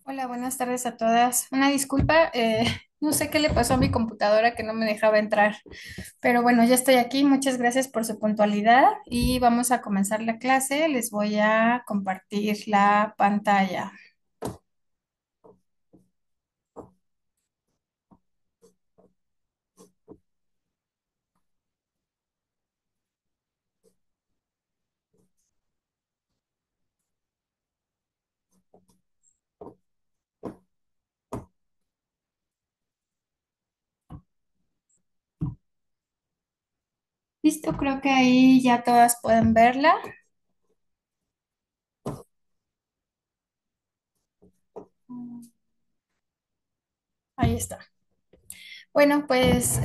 Hola, buenas tardes a todas. Una disculpa, no sé qué le pasó a mi computadora que no me dejaba entrar, pero bueno, ya estoy aquí. Muchas gracias por su puntualidad y vamos a comenzar la clase. Les voy a compartir la pantalla. Listo, creo que ahí ya todas pueden verla. Ahí está. Bueno, pues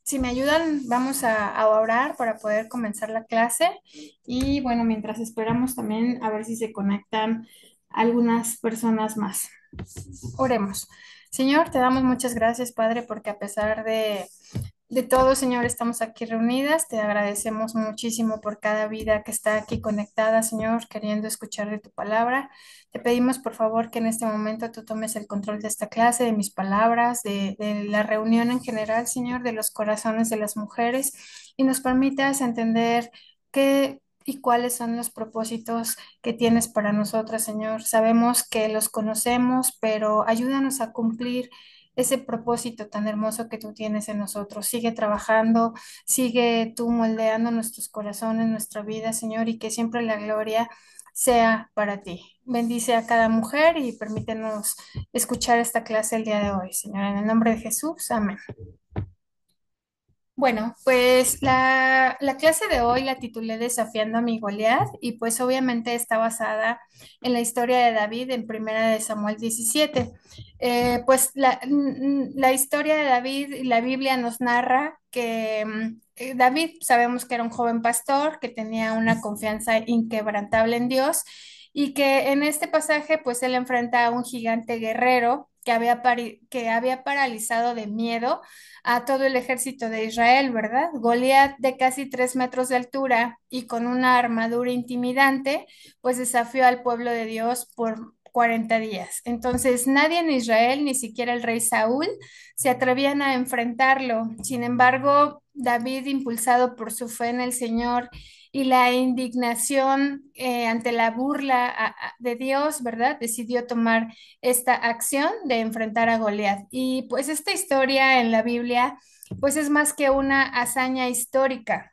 si me ayudan, vamos a orar para poder comenzar la clase. Y bueno, mientras esperamos también a ver si se conectan algunas personas más. Oremos. Señor, te damos muchas gracias, Padre, porque a pesar de todo, Señor, estamos aquí reunidas. Te agradecemos muchísimo por cada vida que está aquí conectada, Señor, queriendo escuchar de tu palabra. Te pedimos, por favor, que en este momento tú tomes el control de esta clase, de mis palabras, de la reunión en general, Señor, de los corazones de las mujeres y nos permitas entender qué y cuáles son los propósitos que tienes para nosotras, Señor. Sabemos que los conocemos, pero ayúdanos a cumplir ese propósito tan hermoso que tú tienes en nosotros. Sigue trabajando, sigue tú moldeando nuestros corazones, nuestra vida, Señor, y que siempre la gloria sea para ti. Bendice a cada mujer y permítenos escuchar esta clase el día de hoy, Señor. En el nombre de Jesús, amén. Bueno, pues la clase de hoy la titulé Desafiando a mi Goliat y pues obviamente está basada en la historia de David en Primera de Samuel 17. Pues la historia de David y la Biblia nos narra que David sabemos que era un joven pastor que tenía una confianza inquebrantable en Dios y que en este pasaje pues él enfrenta a un gigante guerrero que había paralizado de miedo a todo el ejército de Israel, ¿verdad? Goliat, de casi 3 metros de altura y con una armadura intimidante, pues desafió al pueblo de Dios por 40 días. Entonces, nadie en Israel, ni siquiera el rey Saúl, se atrevían a enfrentarlo. Sin embargo, David, impulsado por su fe en el Señor y la indignación ante la burla de Dios, ¿verdad? Decidió tomar esta acción de enfrentar a Goliat. Y pues esta historia en la Biblia, pues es más que una hazaña histórica.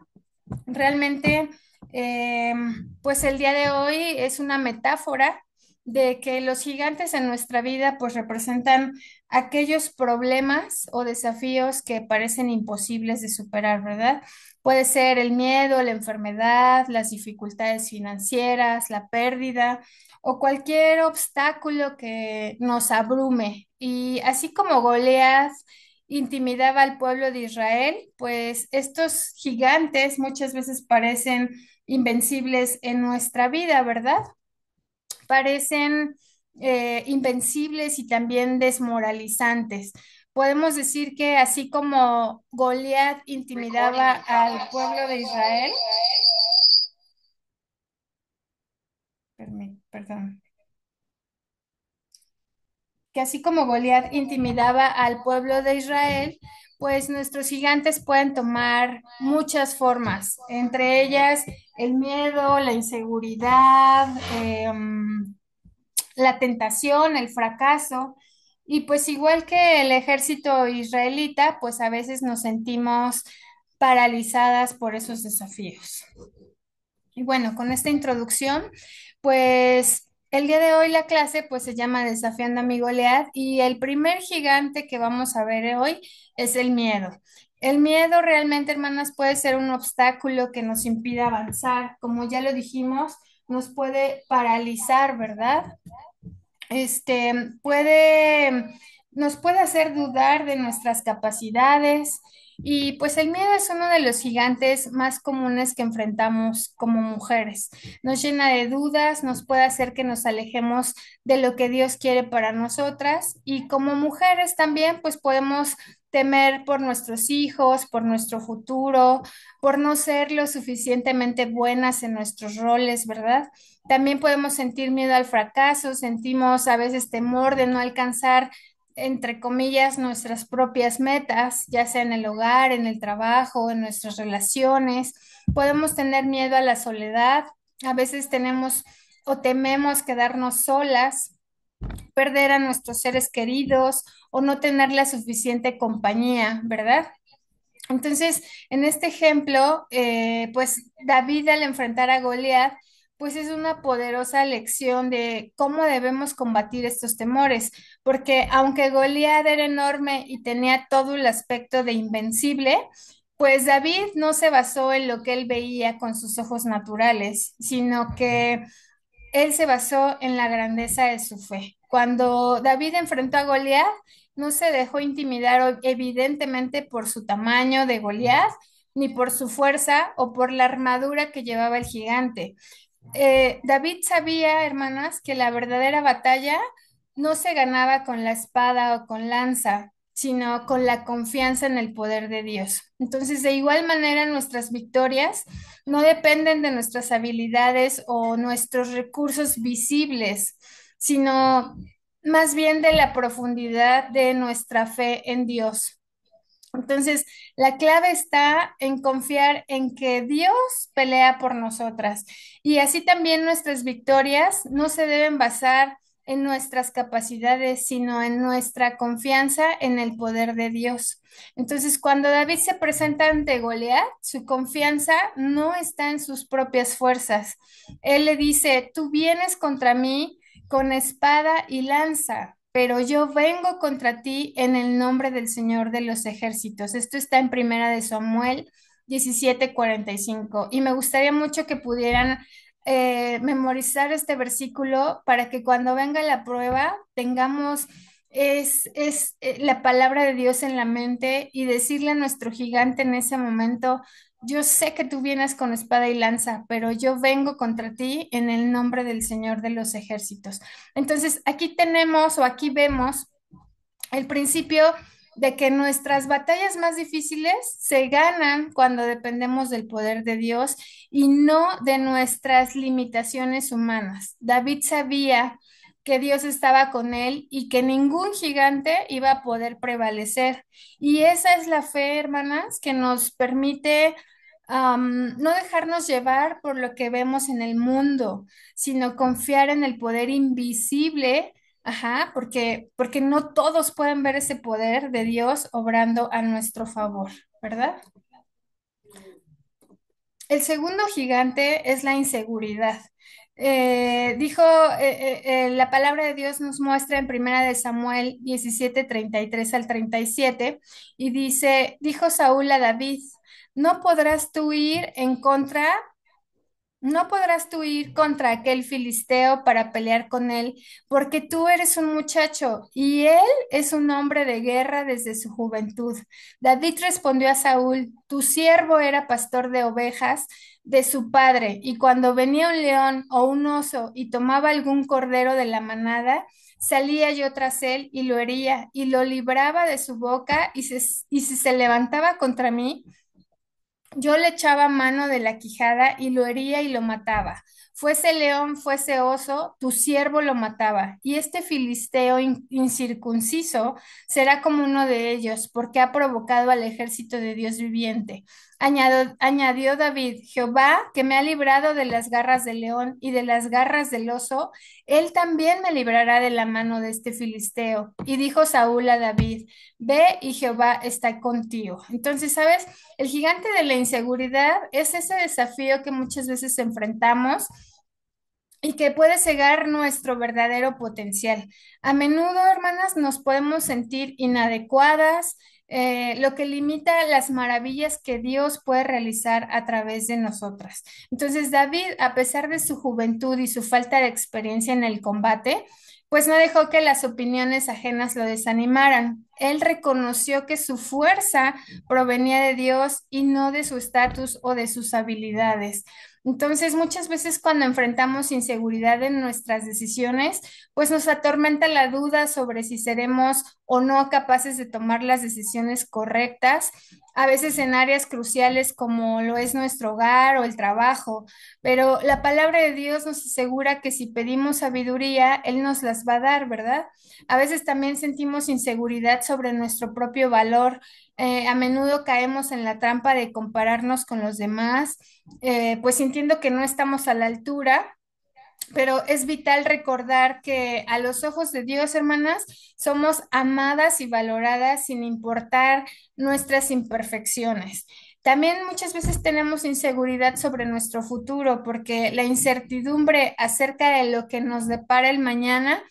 Realmente, eh, pues el día de hoy es una metáfora de que los gigantes en nuestra vida pues representan aquellos problemas o desafíos que parecen imposibles de superar, ¿verdad? Puede ser el miedo, la enfermedad, las dificultades financieras, la pérdida o cualquier obstáculo que nos abrume. Y así como Goliat intimidaba al pueblo de Israel, pues estos gigantes muchas veces parecen invencibles en nuestra vida, ¿verdad? Parecen invencibles y también desmoralizantes. Podemos decir que así como Goliat intimidaba al pueblo de Israel, perdón, que así como Goliat intimidaba al pueblo de Israel, pues nuestros gigantes pueden tomar muchas formas, entre ellas el miedo, la inseguridad, la tentación, el fracaso. Y pues igual que el ejército israelita, pues a veces nos sentimos paralizadas por esos desafíos. Y bueno, con esta introducción, pues el día de hoy la clase pues se llama Desafiando a mi Goliat y el primer gigante que vamos a ver hoy es el miedo. El miedo realmente, hermanas, puede ser un obstáculo que nos impida avanzar. Como ya lo dijimos, nos puede paralizar, ¿verdad? Puede, nos puede hacer dudar de nuestras capacidades y pues el miedo es uno de los gigantes más comunes que enfrentamos como mujeres. Nos llena de dudas, nos puede hacer que nos alejemos de lo que Dios quiere para nosotras y como mujeres también pues podemos temer por nuestros hijos, por nuestro futuro, por no ser lo suficientemente buenas en nuestros roles, ¿verdad? También podemos sentir miedo al fracaso, sentimos a veces temor de no alcanzar, entre comillas, nuestras propias metas, ya sea en el hogar, en el trabajo, en nuestras relaciones. Podemos tener miedo a la soledad, a veces tenemos o tememos quedarnos solas, perder a nuestros seres queridos o no tener la suficiente compañía, ¿verdad? Entonces, en este ejemplo, pues David al enfrentar a Goliat, pues es una poderosa lección de cómo debemos combatir estos temores, porque aunque Goliat era enorme y tenía todo el aspecto de invencible, pues David no se basó en lo que él veía con sus ojos naturales, sino que él se basó en la grandeza de su fe. Cuando David enfrentó a Goliat, no se dejó intimidar evidentemente por su tamaño de Goliat, ni por su fuerza o por la armadura que llevaba el gigante. David sabía, hermanas, que la verdadera batalla no se ganaba con la espada o con lanza, sino con la confianza en el poder de Dios. Entonces, de igual manera, nuestras victorias no dependen de nuestras habilidades o nuestros recursos visibles, sino más bien de la profundidad de nuestra fe en Dios. Entonces, la clave está en confiar en que Dios pelea por nosotras. Y así también nuestras victorias no se deben basar en nuestras capacidades, sino en nuestra confianza en el poder de Dios. Entonces, cuando David se presenta ante Goliat, su confianza no está en sus propias fuerzas. Él le dice, tú vienes contra mí con espada y lanza, pero yo vengo contra ti en el nombre del Señor de los ejércitos. Esto está en Primera de Samuel 17:45. Y me gustaría mucho que pudieran memorizar este versículo para que cuando venga la prueba tengamos la palabra de Dios en la mente y decirle a nuestro gigante en ese momento, yo sé que tú vienes con espada y lanza, pero yo vengo contra ti en el nombre del Señor de los ejércitos. Entonces, aquí tenemos o aquí vemos el principio de que nuestras batallas más difíciles se ganan cuando dependemos del poder de Dios y no de nuestras limitaciones humanas. David sabía que Dios estaba con él y que ningún gigante iba a poder prevalecer. Y esa es la fe, hermanas, que nos permite no dejarnos llevar por lo que vemos en el mundo, sino confiar en el poder invisible. Ajá, porque no todos pueden ver ese poder de Dios obrando a nuestro favor, ¿verdad? El segundo gigante es la inseguridad. La palabra de Dios nos muestra en Primera de Samuel 17:33 al 37 y dice, dijo Saúl a David, no podrás tú ir en contra no podrás tú ir contra aquel filisteo para pelear con él, porque tú eres un muchacho y él es un hombre de guerra desde su juventud. David respondió a Saúl, tu siervo era pastor de ovejas de su padre, y cuando venía un león o un oso y tomaba algún cordero de la manada, salía yo tras él y lo hería y lo libraba de su boca y si se levantaba contra mí, yo le echaba mano de la quijada y lo hería y lo mataba. Fuese león, fuese oso, tu siervo lo mataba. Y este filisteo incircunciso será como uno de ellos, porque ha provocado al ejército de Dios viviente. Añadió David, Jehová, que me ha librado de las garras del león y de las garras del oso, él también me librará de la mano de este filisteo. Y dijo Saúl a David, ve y Jehová está contigo. Entonces, ¿sabes? El gigante de la inseguridad es ese desafío que muchas veces enfrentamos y que puede cegar nuestro verdadero potencial. A menudo, hermanas, nos podemos sentir inadecuadas, lo que limita las maravillas que Dios puede realizar a través de nosotras. Entonces, David, a pesar de su juventud y su falta de experiencia en el combate, pues no dejó que las opiniones ajenas lo desanimaran. Él reconoció que su fuerza provenía de Dios y no de su estatus o de sus habilidades. Entonces, muchas veces cuando enfrentamos inseguridad en nuestras decisiones, pues nos atormenta la duda sobre si seremos o no capaces de tomar las decisiones correctas, a veces en áreas cruciales como lo es nuestro hogar o el trabajo. Pero la palabra de Dios nos asegura que si pedimos sabiduría, Él nos las va a dar, ¿verdad? A veces también sentimos inseguridad sobre nuestro propio valor. A menudo caemos en la trampa de compararnos con los demás, pues sintiendo que no estamos a la altura. Pero es vital recordar que a los ojos de Dios, hermanas, somos amadas y valoradas sin importar nuestras imperfecciones. También muchas veces tenemos inseguridad sobre nuestro futuro porque la incertidumbre acerca de lo que nos depara el mañana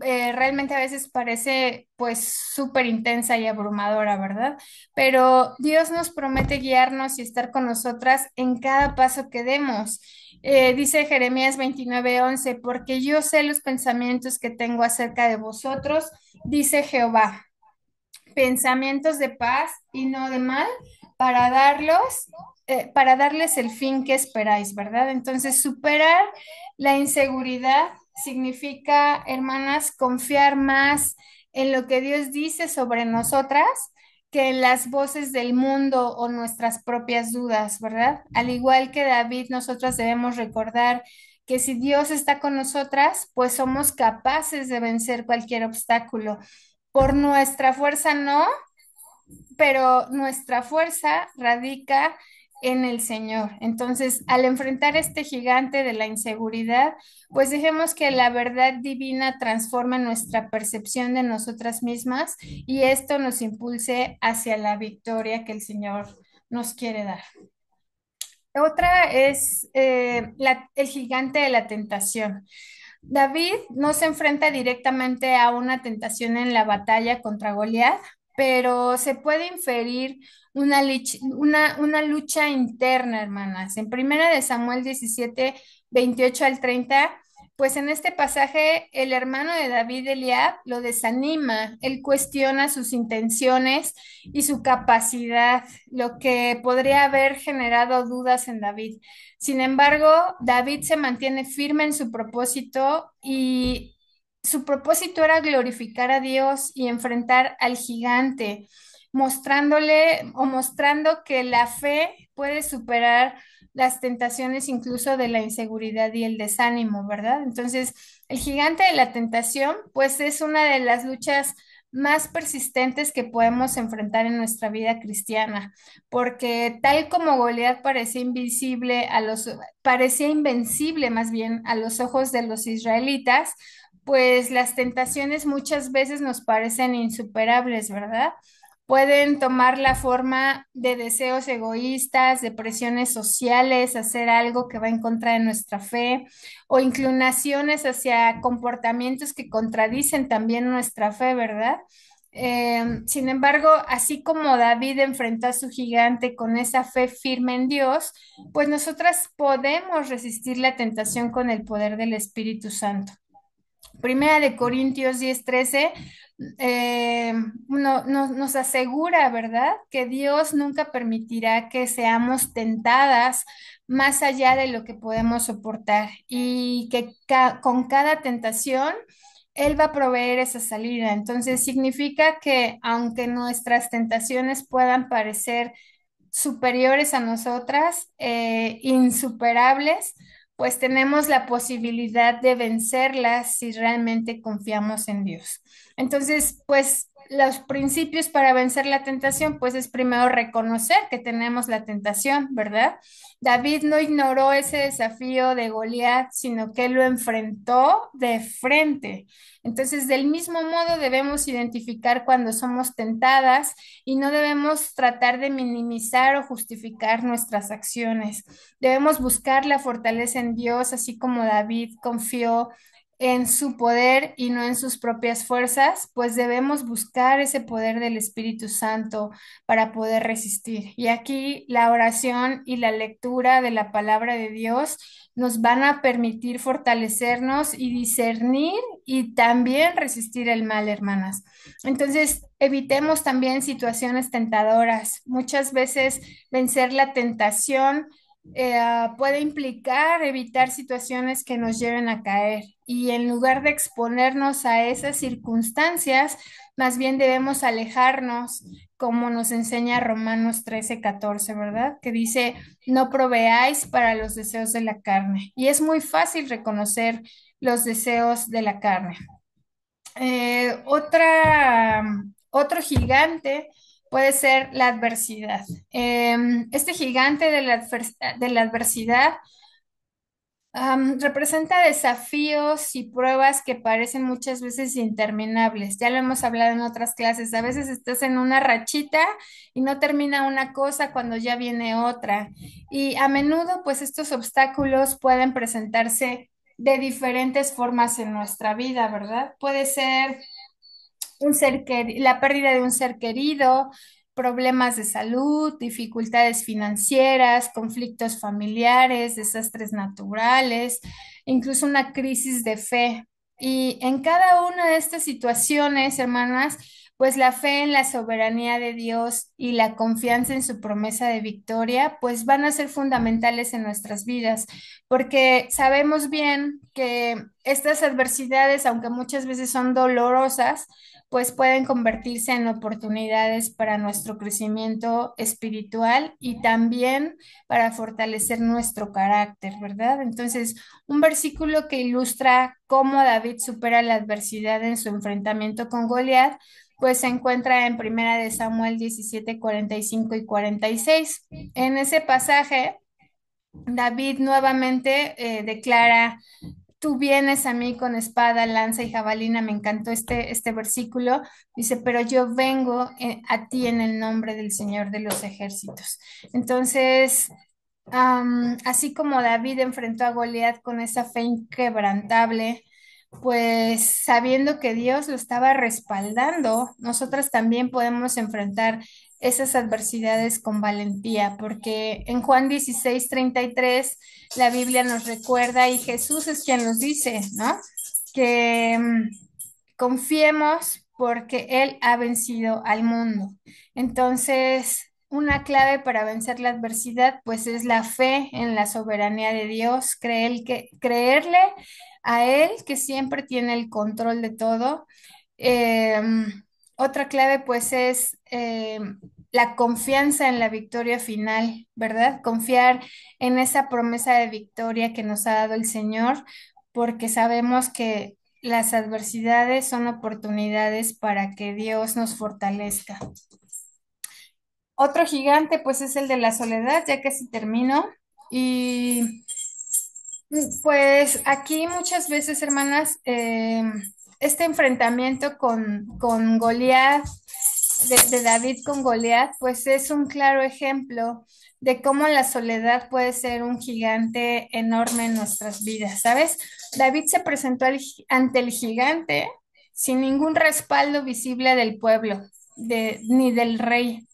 realmente a veces parece pues súper intensa y abrumadora, ¿verdad? Pero Dios nos promete guiarnos y estar con nosotras en cada paso que demos. Dice Jeremías 29:11, porque yo sé los pensamientos que tengo acerca de vosotros, dice Jehová, pensamientos de paz y no de mal, para para darles el fin que esperáis, ¿verdad? Entonces, superar la inseguridad significa, hermanas, confiar más en lo que Dios dice sobre nosotras que en las voces del mundo o nuestras propias dudas, ¿verdad? Al igual que David, nosotras debemos recordar que si Dios está con nosotras, pues somos capaces de vencer cualquier obstáculo. Por nuestra fuerza no, pero nuestra fuerza radica en el Señor. Entonces, al enfrentar este gigante de la inseguridad, pues dejemos que la verdad divina transforme nuestra percepción de nosotras mismas y esto nos impulse hacia la victoria que el Señor nos quiere dar. Otra es el gigante de la tentación. David no se enfrenta directamente a una tentación en la batalla contra Goliat, pero se puede inferir una lucha interna, hermanas. En Primera de Samuel 17:28 al 30, pues en este pasaje el hermano de David, Eliab, lo desanima, él cuestiona sus intenciones y su capacidad, lo que podría haber generado dudas en David. Sin embargo, David se mantiene firme en su propósito y su propósito era glorificar a Dios y enfrentar al gigante, mostrándole o mostrando que la fe puede superar las tentaciones incluso de la inseguridad y el desánimo, ¿verdad? Entonces, el gigante de la tentación, pues es una de las luchas más persistentes que podemos enfrentar en nuestra vida cristiana, porque tal como Goliat parecía invencible más bien a los ojos de los israelitas, pues las tentaciones muchas veces nos parecen insuperables, ¿verdad? Pueden tomar la forma de deseos egoístas, de presiones sociales, hacer algo que va en contra de nuestra fe, o inclinaciones hacia comportamientos que contradicen también nuestra fe, ¿verdad? Sin embargo, así como David enfrentó a su gigante con esa fe firme en Dios, pues nosotras podemos resistir la tentación con el poder del Espíritu Santo. Primera de Corintios 10:13 nos asegura, ¿verdad? Que Dios nunca permitirá que seamos tentadas más allá de lo que podemos soportar y que con cada tentación Él va a proveer esa salida. Entonces significa que aunque nuestras tentaciones puedan parecer superiores a nosotras, insuperables, pues tenemos la posibilidad de vencerlas si realmente confiamos en Dios. Entonces, pues los principios para vencer la tentación, pues es primero reconocer que tenemos la tentación, ¿verdad? David no ignoró ese desafío de Goliat, sino que lo enfrentó de frente. Entonces, del mismo modo debemos identificar cuando somos tentadas y no debemos tratar de minimizar o justificar nuestras acciones. Debemos buscar la fortaleza en Dios, así como David confió en su poder y no en sus propias fuerzas, pues debemos buscar ese poder del Espíritu Santo para poder resistir. Y aquí la oración y la lectura de la palabra de Dios nos van a permitir fortalecernos y discernir y también resistir el mal, hermanas. Entonces, evitemos también situaciones tentadoras. Muchas veces vencer la tentación puede implicar evitar situaciones que nos lleven a caer. Y en lugar de exponernos a esas circunstancias, más bien debemos alejarnos, como nos enseña Romanos 13:14, ¿verdad? Que dice, no proveáis para los deseos de la carne. Y es muy fácil reconocer los deseos de la carne. Otro gigante puede ser la adversidad. Este gigante de la adversidad representa desafíos y pruebas que parecen muchas veces interminables. Ya lo hemos hablado en otras clases. A veces estás en una rachita y no termina una cosa cuando ya viene otra. Y a menudo, pues estos obstáculos pueden presentarse de diferentes formas en nuestra vida, ¿verdad? Puede ser la pérdida de un ser querido, problemas de salud, dificultades financieras, conflictos familiares, desastres naturales, incluso una crisis de fe. Y en cada una de estas situaciones, hermanas, pues la fe en la soberanía de Dios y la confianza en su promesa de victoria, pues van a ser fundamentales en nuestras vidas, porque sabemos bien que estas adversidades, aunque muchas veces son dolorosas, pues pueden convertirse en oportunidades para nuestro crecimiento espiritual y también para fortalecer nuestro carácter, ¿verdad? Entonces, un versículo que ilustra cómo David supera la adversidad en su enfrentamiento con Goliat, pues se encuentra en Primera de Samuel 17, 45 y 46. En ese pasaje, David nuevamente declara: tú vienes a mí con espada, lanza y jabalina. Me encantó este versículo. Dice, pero yo vengo a ti en el nombre del Señor de los ejércitos. Entonces, así como David enfrentó a Goliat con esa fe inquebrantable, pues sabiendo que Dios lo estaba respaldando, nosotras también podemos enfrentar esas adversidades con valentía, porque en Juan 16:33 la Biblia nos recuerda, y Jesús es quien nos dice, ¿no? Que confiemos porque Él ha vencido al mundo. Entonces, una clave para vencer la adversidad, pues es la fe en la soberanía de Dios, creerle a Él que siempre tiene el control de todo. Eh, Otra clave, pues, es la confianza en la victoria final, ¿verdad? Confiar en esa promesa de victoria que nos ha dado el Señor, porque sabemos que las adversidades son oportunidades para que Dios nos fortalezca. Otro gigante, pues, es el de la soledad, ya casi termino. Y pues aquí muchas veces, hermanas, este enfrentamiento con Goliat, de David con Goliat, pues es un claro ejemplo de cómo la soledad puede ser un gigante enorme en nuestras vidas, ¿sabes? David se presentó ante el gigante sin ningún respaldo visible del pueblo, ni del rey.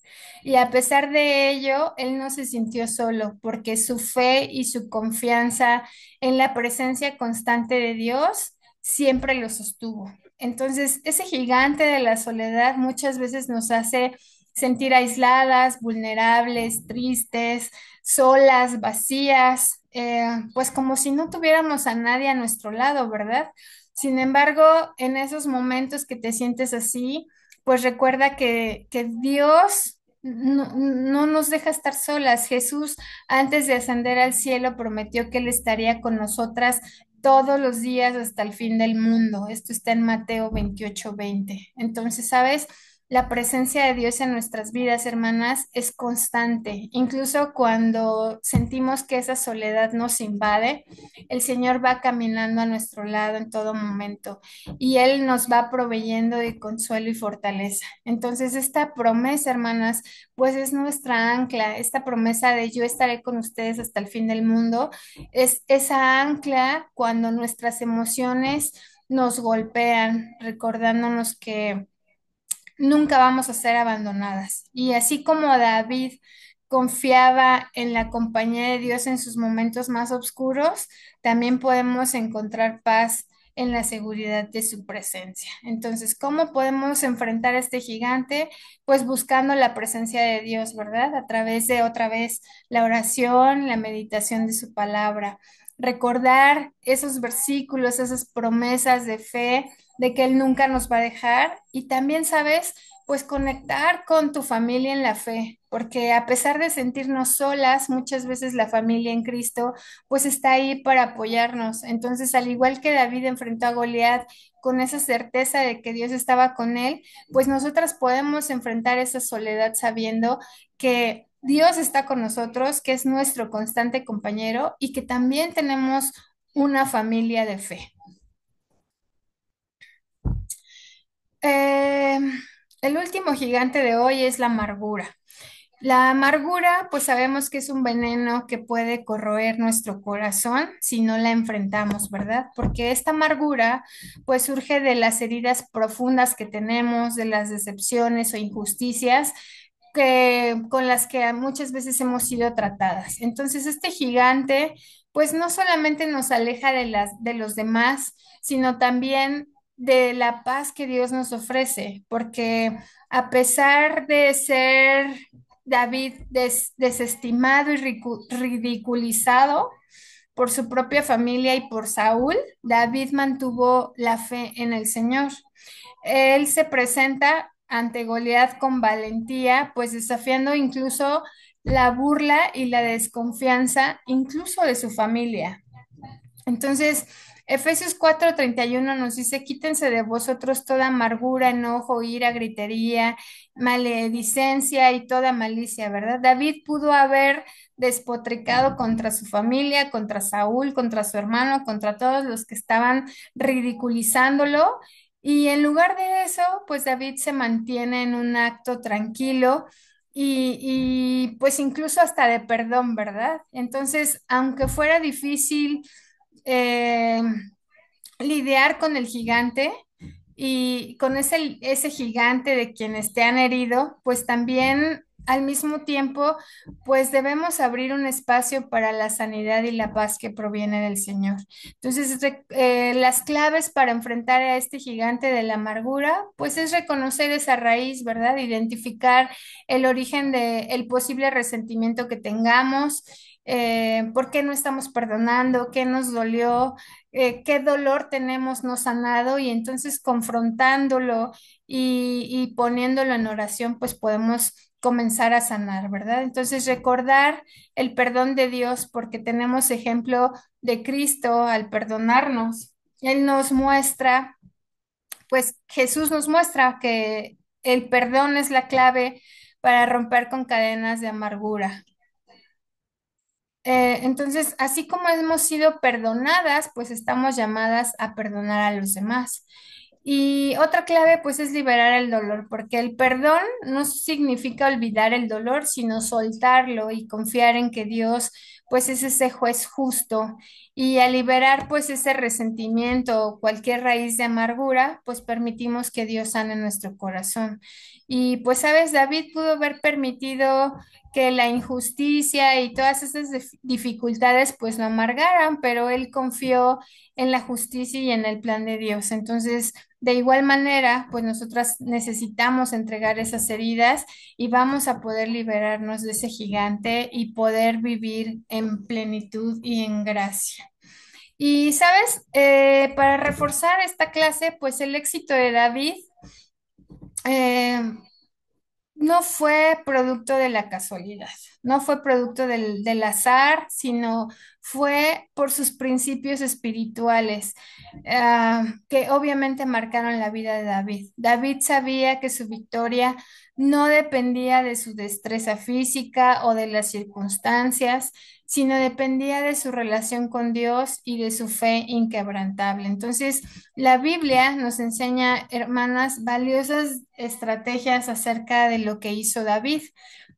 Y a pesar de ello, él no se sintió solo, porque su fe y su confianza en la presencia constante de Dios siempre lo sostuvo. Entonces, ese gigante de la soledad muchas veces nos hace sentir aisladas, vulnerables, tristes, solas, vacías, pues como si no tuviéramos a nadie a nuestro lado, ¿verdad? Sin embargo, en esos momentos que te sientes así, pues recuerda que Dios no nos deja estar solas. Jesús, antes de ascender al cielo, prometió que Él estaría con nosotras todos los días hasta el fin del mundo. Esto está en Mateo 28:20. Entonces, ¿sabes? La presencia de Dios en nuestras vidas, hermanas, es constante. Incluso cuando sentimos que esa soledad nos invade, el Señor va caminando a nuestro lado en todo momento y Él nos va proveyendo de consuelo y fortaleza. Entonces, esta promesa, hermanas, pues es nuestra ancla. Esta promesa de yo estaré con ustedes hasta el fin del mundo es esa ancla cuando nuestras emociones nos golpean, recordándonos que nunca vamos a ser abandonadas. Y así como David confiaba en la compañía de Dios en sus momentos más oscuros, también podemos encontrar paz en la seguridad de su presencia. Entonces, ¿cómo podemos enfrentar a este gigante? Pues buscando la presencia de Dios, ¿verdad? A través de otra vez la oración, la meditación de su palabra, recordar esos versículos, esas promesas de fe, de que Él nunca nos va a dejar y también, ¿sabes? Pues conectar con tu familia en la fe, porque a pesar de sentirnos solas, muchas veces la familia en Cristo pues está ahí para apoyarnos. Entonces, al igual que David enfrentó a Goliat con esa certeza de que Dios estaba con él, pues nosotras podemos enfrentar esa soledad sabiendo que Dios está con nosotros, que es nuestro constante compañero y que también tenemos una familia de fe. Eh, el último gigante de hoy es la amargura. La amargura, pues sabemos que es un veneno que puede corroer nuestro corazón si no la enfrentamos, ¿verdad? Porque esta amargura, pues surge de las heridas profundas que tenemos, de las decepciones o injusticias con las que muchas veces hemos sido tratadas. Entonces, este gigante, pues no solamente nos aleja de los demás, sino también de la paz que Dios nos ofrece, porque a pesar de ser David desestimado y ridiculizado por su propia familia y por Saúl, David mantuvo la fe en el Señor. Él se presenta ante Goliat con valentía, pues desafiando incluso la burla y la desconfianza, incluso de su familia. Entonces, Efesios 4:31 nos dice, quítense de vosotros toda amargura, enojo, ira, gritería, maledicencia y toda malicia, ¿verdad? David pudo haber despotricado contra su familia, contra Saúl, contra su hermano, contra todos los que estaban ridiculizándolo. Y en lugar de eso, pues David se mantiene en un acto tranquilo pues incluso hasta de perdón, ¿verdad? Entonces, aunque fuera difícil, eh, lidiar con el gigante y con ese gigante de quienes te han herido, pues también al mismo tiempo, pues debemos abrir un espacio para la sanidad y la paz que proviene del Señor. Entonces, las claves para enfrentar a este gigante de la amargura, pues es reconocer esa raíz, ¿verdad? Identificar el origen el posible resentimiento que tengamos, por qué no estamos perdonando, qué nos dolió, qué dolor tenemos no sanado y entonces confrontándolo y poniéndolo en oración, pues podemos comenzar a sanar, ¿verdad? Entonces recordar el perdón de Dios porque tenemos ejemplo de Cristo al perdonarnos. Él nos muestra, pues Jesús nos muestra que el perdón es la clave para romper con cadenas de amargura. Entonces, así como hemos sido perdonadas, pues estamos llamadas a perdonar a los demás. Y otra clave, pues, es liberar el dolor, porque el perdón no significa olvidar el dolor, sino soltarlo y confiar en que Dios, pues, es ese juez justo. Y al liberar, pues, ese resentimiento o cualquier raíz de amargura, pues, permitimos que Dios sane nuestro corazón. Y, pues, sabes, David pudo haber permitido que la injusticia y todas esas dificultades pues lo amargaran, pero él confió en la justicia y en el plan de Dios. Entonces, de igual manera, pues nosotras necesitamos entregar esas heridas y vamos a poder liberarnos de ese gigante y poder vivir en plenitud y en gracia. Y, ¿sabes? Para reforzar esta clase, pues el éxito de David eh, no fue producto de la casualidad, no fue producto del azar, sino fue por sus principios espirituales, que obviamente marcaron la vida de David. David sabía que su victoria no dependía de su destreza física o de las circunstancias, sino dependía de su relación con Dios y de su fe inquebrantable. Entonces, la Biblia nos enseña, hermanas, valiosas estrategias acerca de lo que hizo David.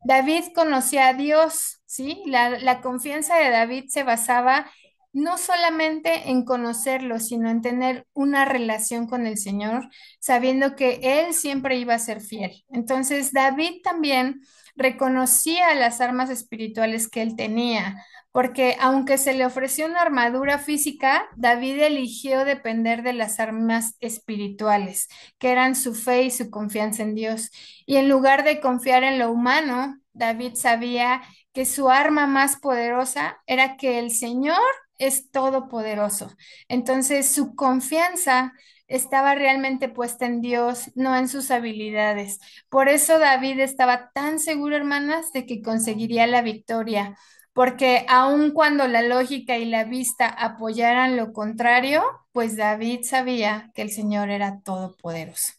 David conocía a Dios, ¿sí? La confianza de David se basaba no solamente en conocerlo, sino en tener una relación con el Señor, sabiendo que Él siempre iba a ser fiel. Entonces, David también reconocía las armas espirituales que él tenía, porque aunque se le ofreció una armadura física, David eligió depender de las armas espirituales, que eran su fe y su confianza en Dios. Y en lugar de confiar en lo humano, David sabía que su arma más poderosa era que el Señor es todopoderoso. Entonces, su confianza estaba realmente puesta en Dios, no en sus habilidades. Por eso David estaba tan seguro, hermanas, de que conseguiría la victoria, porque aun cuando la lógica y la vista apoyaran lo contrario, pues David sabía que el Señor era todopoderoso.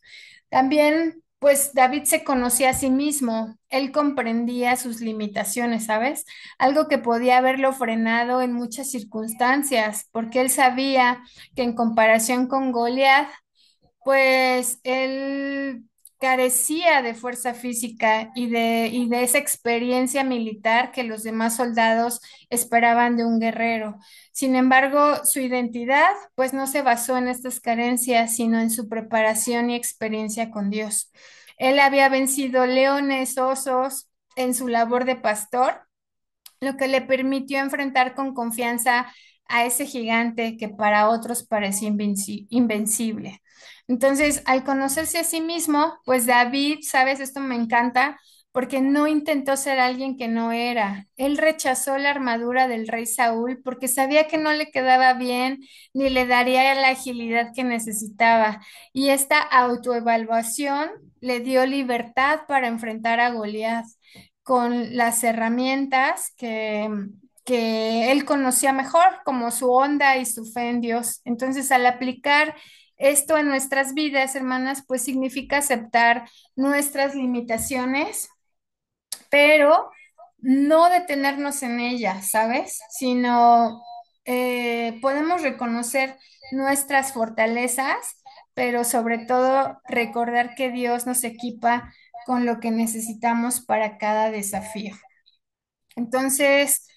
También, pues David se conocía a sí mismo, él comprendía sus limitaciones, ¿sabes? Algo que podía haberlo frenado en muchas circunstancias, porque él sabía que en comparación con Goliat, pues él carecía de fuerza física y de esa experiencia militar que los demás soldados esperaban de un guerrero. Sin embargo, su identidad pues no se basó en estas carencias, sino en su preparación y experiencia con Dios. Él había vencido leones, osos en su labor de pastor, lo que le permitió enfrentar con confianza a ese gigante que para otros parecía invencible. Entonces, al conocerse a sí mismo, pues David, sabes, esto me encanta porque no intentó ser alguien que no era. Él rechazó la armadura del rey Saúl porque sabía que no le quedaba bien ni le daría la agilidad que necesitaba. Y esta autoevaluación le dio libertad para enfrentar a Goliat con las herramientas que él conocía mejor, como su onda y su fe en Dios. Entonces, al aplicar esto en nuestras vidas, hermanas, pues significa aceptar nuestras limitaciones, pero no detenernos en ellas, ¿sabes? Sino podemos reconocer nuestras fortalezas, pero sobre todo recordar que Dios nos equipa con lo que necesitamos para cada desafío. Entonces,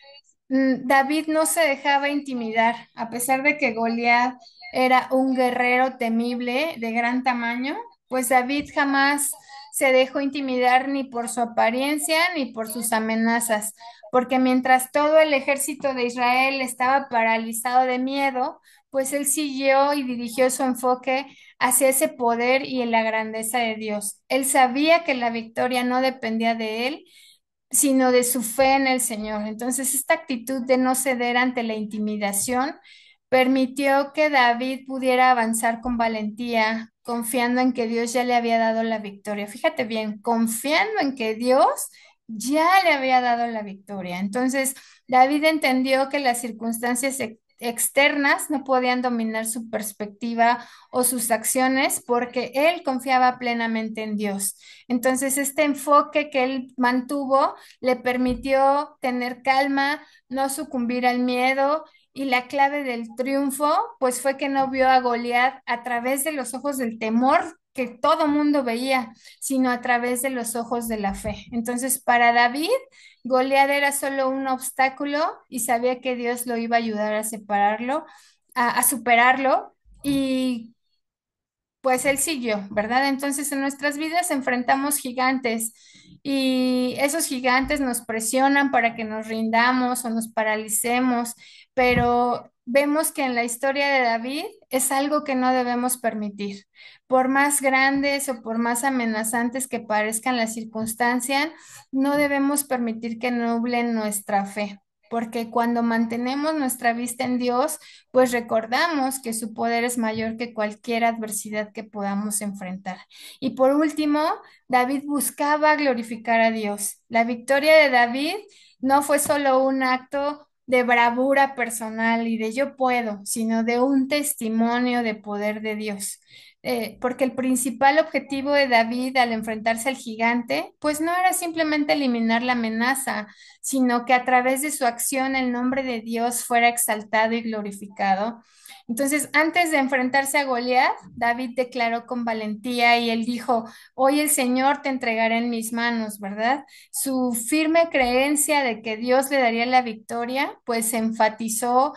David no se dejaba intimidar, a pesar de que Goliat era un guerrero temible de gran tamaño, pues David jamás se dejó intimidar ni por su apariencia ni por sus amenazas, porque mientras todo el ejército de Israel estaba paralizado de miedo, pues él siguió y dirigió su enfoque hacia ese poder y en la grandeza de Dios. Él sabía que la victoria no dependía de él, sino de su fe en el Señor. Entonces, esta actitud de no ceder ante la intimidación permitió que David pudiera avanzar con valentía, confiando en que Dios ya le había dado la victoria. Fíjate bien, confiando en que Dios ya le había dado la victoria. Entonces, David entendió que las circunstancias externas no podían dominar su perspectiva o sus acciones porque él confiaba plenamente en Dios. Entonces, este enfoque que él mantuvo le permitió tener calma, no sucumbir al miedo, y la clave del triunfo, pues fue que no vio a Goliat a través de los ojos del temor que todo mundo veía, sino a través de los ojos de la fe. Entonces, para David, Goliat era solo un obstáculo y sabía que Dios lo iba a ayudar a separarlo, a superarlo, y pues él siguió, ¿verdad? Entonces en nuestras vidas enfrentamos gigantes y esos gigantes nos presionan para que nos rindamos o nos paralicemos, pero vemos que en la historia de David es algo que no debemos permitir. Por más grandes o por más amenazantes que parezcan las circunstancias, no debemos permitir que nublen nuestra fe. Porque cuando mantenemos nuestra vista en Dios, pues recordamos que su poder es mayor que cualquier adversidad que podamos enfrentar. Y por último, David buscaba glorificar a Dios. La victoria de David no fue solo un acto de bravura personal y de yo puedo, sino de un testimonio de poder de Dios. Porque el principal objetivo de David al enfrentarse al gigante, pues no era simplemente eliminar la amenaza, sino que a través de su acción el nombre de Dios fuera exaltado y glorificado. Entonces, antes de enfrentarse a Goliat, David declaró con valentía y él dijo, hoy el Señor te entregará en mis manos, ¿verdad? Su firme creencia de que Dios le daría la victoria, pues enfatizó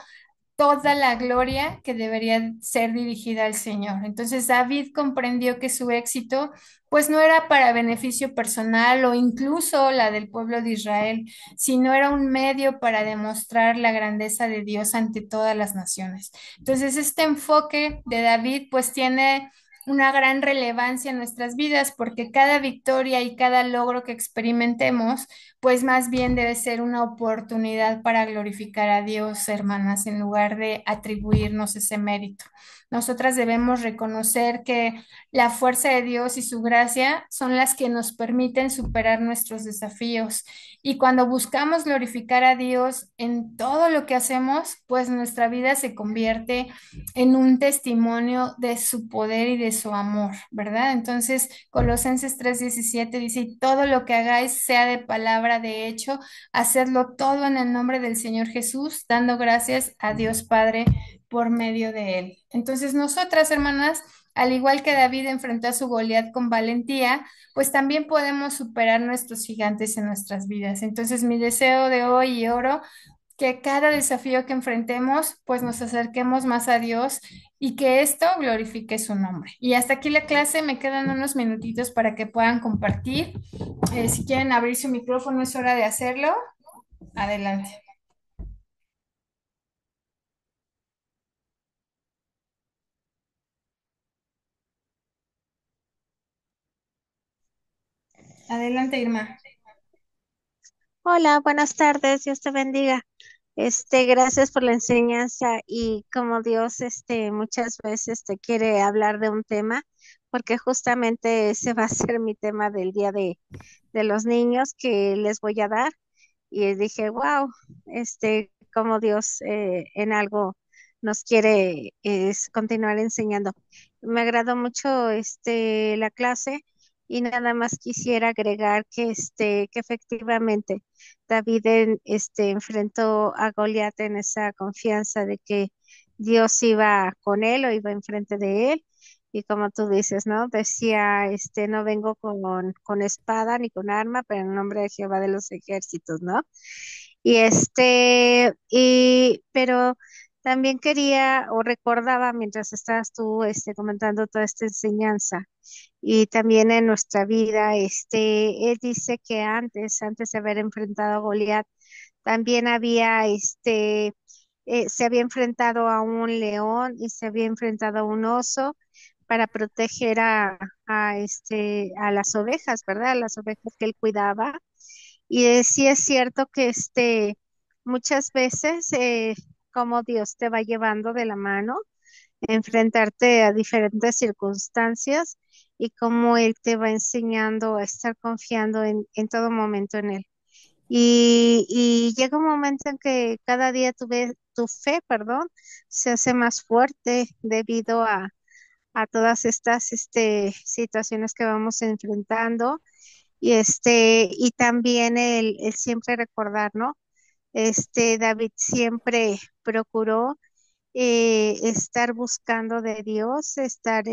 toda la gloria que debería ser dirigida al Señor. Entonces David comprendió que su éxito pues no era para beneficio personal o incluso la del pueblo de Israel, sino era un medio para demostrar la grandeza de Dios ante todas las naciones. Entonces este enfoque de David pues tiene una gran relevancia en nuestras vidas porque cada victoria y cada logro que experimentemos pues más bien debe ser una oportunidad para glorificar a Dios, hermanas, en lugar de atribuirnos ese mérito. Nosotras debemos reconocer que la fuerza de Dios y su gracia son las que nos permiten superar nuestros desafíos. Y cuando buscamos glorificar a Dios en todo lo que hacemos, pues nuestra vida se convierte en un testimonio de su poder y de su amor, ¿verdad? Entonces, Colosenses 3:17 dice, y todo lo que hagáis, sea de palabra, de hecho, hacedlo todo en el nombre del Señor Jesús, dando gracias a Dios Padre por medio de él. Entonces, nosotras, hermanas, al igual que David enfrentó a su Goliat con valentía, pues también podemos superar nuestros gigantes en nuestras vidas. Entonces, mi deseo de hoy y oro que cada desafío que enfrentemos, pues nos acerquemos más a Dios y que esto glorifique su nombre. Y hasta aquí la clase, me quedan unos minutitos para que puedan compartir. Si quieren abrir su micrófono, es hora de hacerlo. Adelante. Adelante, Irma. Hola, buenas tardes, Dios te bendiga. Gracias por la enseñanza y como Dios, muchas veces te quiere hablar de un tema, porque justamente ese va a ser mi tema del día de los niños que les voy a dar. Y dije, wow, como Dios en algo nos quiere es continuar enseñando. Me agradó mucho la clase y nada más quisiera agregar que efectivamente David enfrentó a Goliat en esa confianza de que Dios iba con él o iba enfrente de él. Y como tú dices, ¿no? Decía, no vengo con espada ni con arma, pero en nombre de Jehová de los ejércitos, ¿no? Pero también quería o recordaba mientras estabas tú, comentando toda esta enseñanza y también en nuestra vida, él dice que antes de haber enfrentado a Goliat, también se había enfrentado a un león y se había enfrentado a un oso para proteger a las ovejas, ¿verdad? A las ovejas que él cuidaba. Y sí es cierto que muchas veces, como Dios te va llevando de la mano, enfrentarte a diferentes circunstancias y cómo Él te va enseñando a estar confiando en todo momento en Él. Y llega un momento en que cada día tu fe, perdón, se hace más fuerte debido a todas estas situaciones que vamos enfrentando y también el siempre recordar, ¿no? David siempre procuró estar buscando de Dios, estar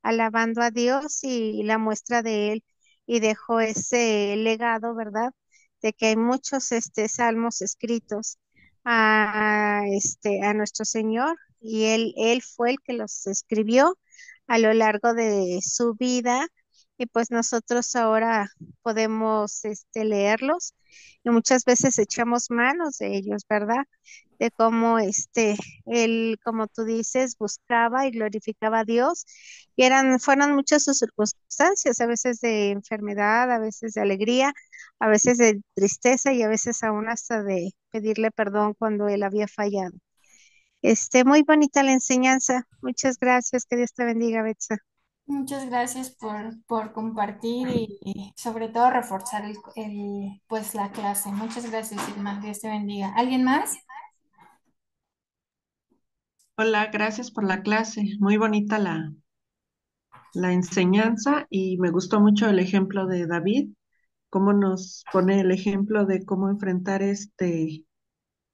alabando a Dios y la muestra de él y dejó ese legado, ¿verdad? De que hay muchos salmos escritos a nuestro Señor y él fue el que los escribió a lo largo de su vida y pues nosotros ahora podemos leerlos y muchas veces echamos manos de ellos, ¿verdad? De cómo él, como tú dices, buscaba y glorificaba a Dios. Y fueron muchas sus circunstancias, a veces de enfermedad, a veces de alegría, a veces de tristeza y a veces aún hasta de pedirle perdón cuando él había fallado. Muy bonita la enseñanza. Muchas gracias. Que Dios te bendiga, Betsa. Muchas gracias por compartir y sobre todo reforzar pues la clase. Muchas gracias, Irma. Dios te bendiga. ¿Alguien más? Hola, gracias por la clase. Muy bonita la enseñanza y me gustó mucho el ejemplo de David, cómo nos pone el ejemplo de cómo enfrentar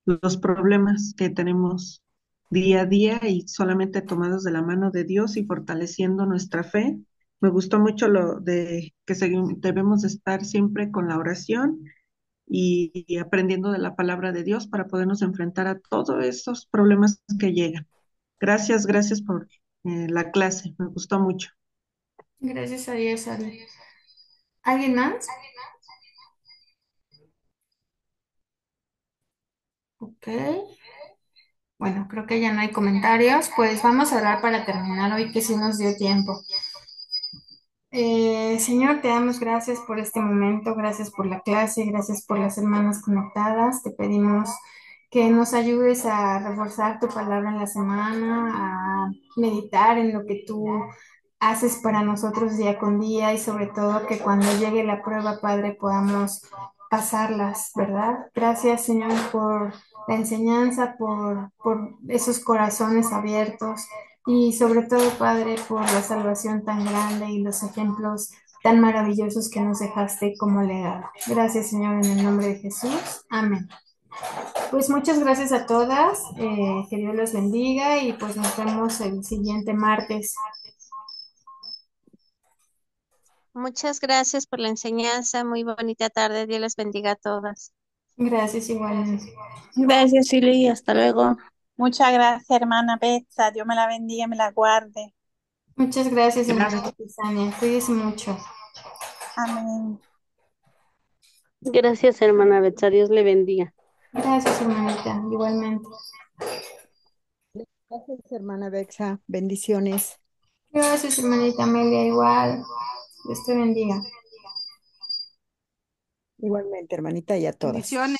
los problemas que tenemos día a día y solamente tomados de la mano de Dios y fortaleciendo nuestra fe. Me gustó mucho lo de que debemos de estar siempre con la oración y aprendiendo de la palabra de Dios para podernos enfrentar a todos estos problemas que llegan. Gracias, gracias por la clase, me gustó mucho. Gracias a Dios, Ari. ¿Alguien más? Ok. Bueno, creo que ya no hay comentarios. Pues vamos a orar para terminar hoy que sí nos dio tiempo. Señor, te damos gracias por este momento, gracias por la clase, gracias por las hermanas conectadas. Te pedimos que nos ayudes a reforzar tu palabra en la semana, a meditar en lo que tú haces para nosotros día con día y sobre todo que cuando llegue la prueba, Padre, podamos pasarlas, ¿verdad? Gracias, Señor, por la enseñanza, por esos corazones abiertos. Y sobre todo, Padre, por la salvación tan grande y los ejemplos tan maravillosos que nos dejaste como legado. Gracias, Señor, en el nombre de Jesús. Amén. Pues muchas gracias a todas. Que Dios los bendiga y pues nos vemos el siguiente martes. Muchas gracias por la enseñanza. Muy bonita tarde. Dios les bendiga a todas. Gracias igualmente. Gracias, Silly, hasta luego. Muchas gracias, hermana Betsa. Dios me la bendiga, me la guarde. Muchas gracias, Gracias. hermana Tisania. Cuídese mucho. Amén. Gracias, hermana Betsa. Dios le bendiga. Gracias, hermanita. Igualmente. Gracias, hermana Bexa. Bendiciones. Gracias, hermanita Amelia. Igual. Dios te bendiga. Igualmente, hermanita, y a todas. Bendiciones.